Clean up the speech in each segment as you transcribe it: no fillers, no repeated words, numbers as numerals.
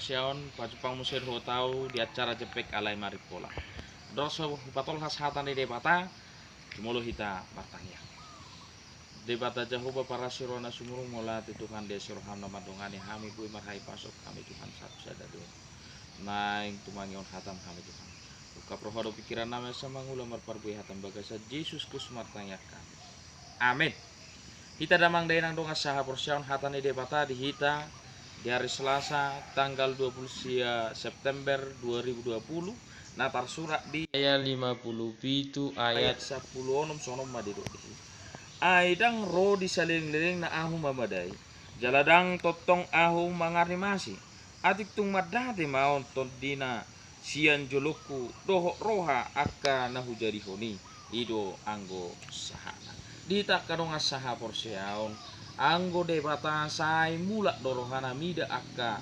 Persiaon pajupang musir hotau di acara jepek alai maripola. Doso hupatol hashatan di debata jumolo hita martanya. Debata Jehovah para sirona sumurung mola titukan dia siroham nama dongani hami bui marhai pasok kami Tuhan satu sada dua. Naing tumangion hatam kami Tuhan. Buka prohado pikiran nama sama ngula marparbui hatam bagasa Yesus Kristus martanya kami. Amin. Hita damang dainang donga saha Persiaon hatani debata di hita di hari Selasa tanggal 20 September 2020 natar surat di ayat 57 ayat 10 onom sonom madido aidang ro di saling-liling na ahu mamadai jaladang totong ahu mangarimasi atik tung madate maon tondina sian joloku doho roha akka nahu jadi honi ido anggo sahana dita kadonga saha Persiaon anggo debata sai mulak dorohana mida akka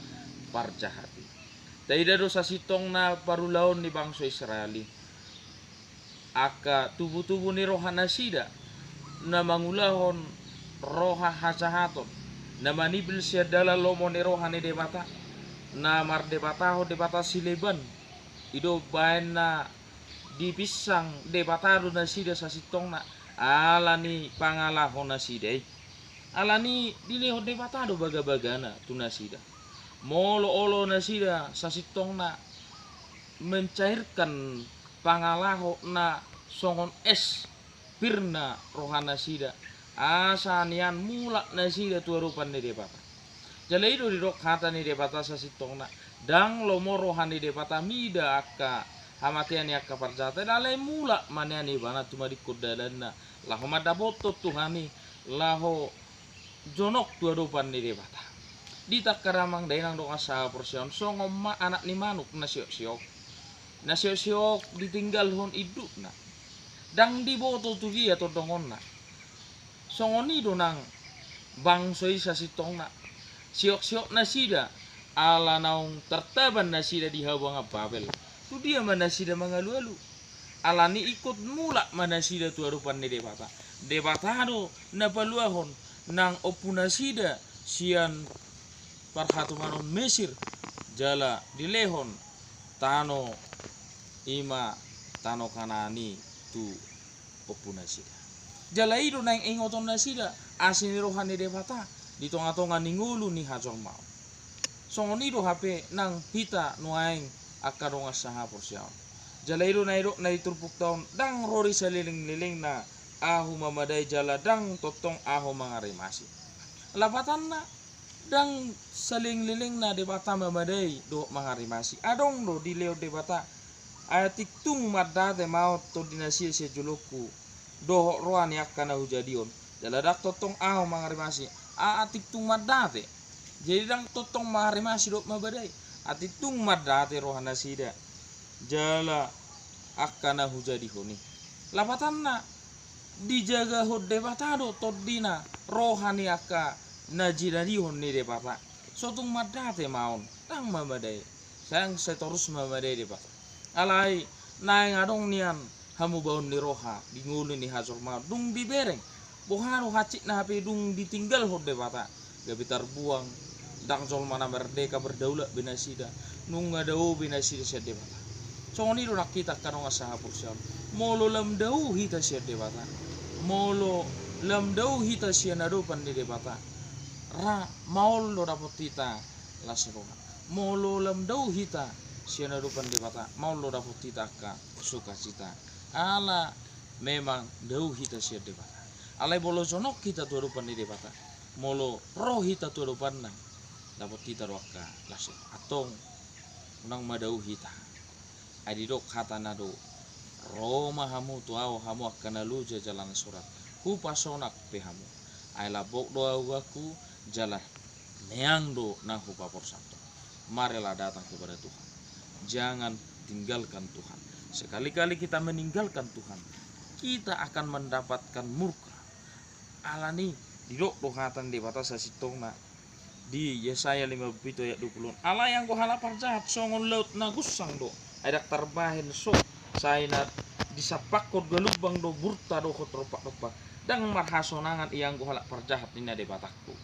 parjahati taida dosa sitong na parulaon ni bangsa Israeli akka tubuh-tubuh ni rohana sida na mangulahon roha hasahaton na manibil siya dala lomo ni rohani debata na mar debata ho debata sileban ido bayan na dipisang debata do na sida sa sitong na ala ni pangalahon na sida alani dileho debata do baga-bagana tunasida molo olo nasida sa sitong na mencairkan pangalaho na songon es pirna rohana sida asanian mulak nasida tuarupan ni debata jalaido di dok hata ni debata sa sitong na dang lomo rohani debata mida akka hamatian akka parjata dalai mulak maniani bana tuma dikudadan na laho madaboto tuhani laho jonok tuarupan ni debata di takaramang dainang doa sa Persiaon songo ma anak ni manuk na siok ditinggal hon iduk na dang di botol tu dia to dongon na songoni do nang bangsoi sa sitong na siok na sida ala naung tertaban na sida di hawang Babel tu dia mana sida mangalu-alu ala ni ikut mulak mana sida tu arupan ni debata do na paluahon nang opuna sida sian parhatumanon Mesir jala dilehon tano ima tano kanani tu opuna sida jala ido nang ingoton na sida asini rohani debata di tonga-tonga ningulu ni hajol mau songoni do hape nang hita nuaing akadonga saha Persiaon jala ido na iturpuk taon dang rori saliling-liling na ahu mamadai jala dang totong ahu mangarimasi lapatan na dang saling liling na debata mamadai do mangarimasi adong do di leo debata ayatik tung madate mau to dinasi se joloku do roani akkana hujadion jaladak totong ahu mangarimasi atik tung madate jadi dang totong mangarimasi do mabadai atik tung madate rohana sida jala akkana hujadihoni lapatan na dijaga hod debata do todina rohani akka najirani hon ni debata sotung madate maun tang mamadai sayang setorus mamadai debata alai naing adong nian hamu baun ni roha di ngulu ni hazor ma dung di bereng boharo hacik na hape dung ditinggal hod debata gabitar buang dang sol mana merdeka berdaulat binasida nung ngadau binasida sia debata songoni do nakita kanong asaha Persiaon molo lam dau hita sia debata molo lam dau hita sia narupan di debata ra maul lo dapot hita lasirona molo lam dau hita sia narupan debata maul lo dapot hita ka sukacita ala memang dau hita sia debata alai bolo jonok kita tuarupan di debata molo roh hita tuarupan na dapot hita roka lasir atong nang madau hita adidok hata nado Roma hamu tuau hamu akan lalu jalan surat ku pasonak pehamu ai labok doa aku jalan neang do na hupa porsanto marilah datang kepada Tuhan jangan tinggalkan Tuhan sekali-kali kita meninggalkan Tuhan kita akan mendapatkan murka alani didok dohatan di batas sitong na di Yesaya 57 ayat 20 ala yang ko halapar jahat songon laut na gusang do ada terbahin so sainat disapakot galubang do burta do kotropak-tropak dang marhasonangan iyang ko halak parjahat nina de batakku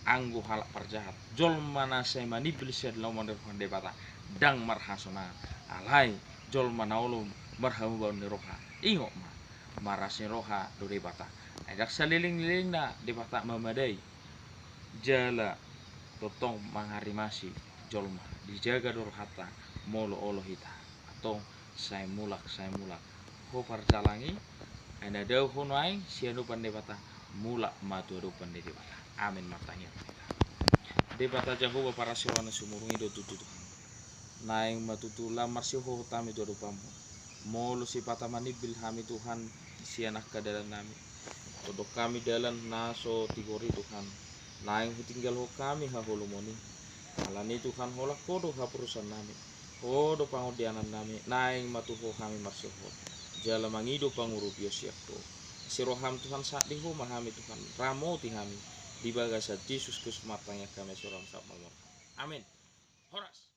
anggo halak parjahat jol mana saya manipul siad lawan de bata dang marhasona alai jol mana ulum marhamu baun de roha ingok ma marasnya roha do de bata ajak saliling-liling na de bata mamadai jala totong mangharimasi jolma dijaga durhata molo olo hita atau saya mulak ho parjalangi ana dau hono aing sianu pande bata mulak matu do pande de bata amin matanya de bata Jehovah para sirwana sumurungi do tutu naing matutula marsiho tami do pamu molo si pata manibil hami Tuhan sianak ke dalam nami kodok kami dalam naso tigori Tuhan naing tinggal ho kami ha holomoni alani Tuhan hola kodo ha perusahaan nami kodo pangodianan nami naing matuho kami marsiho jala mangido pangurup yosiakto siroham Tuhan saat diho mahami Tuhan ramo tingami di bagasa Yesus Kristus matanya kami seorang sama amin horas.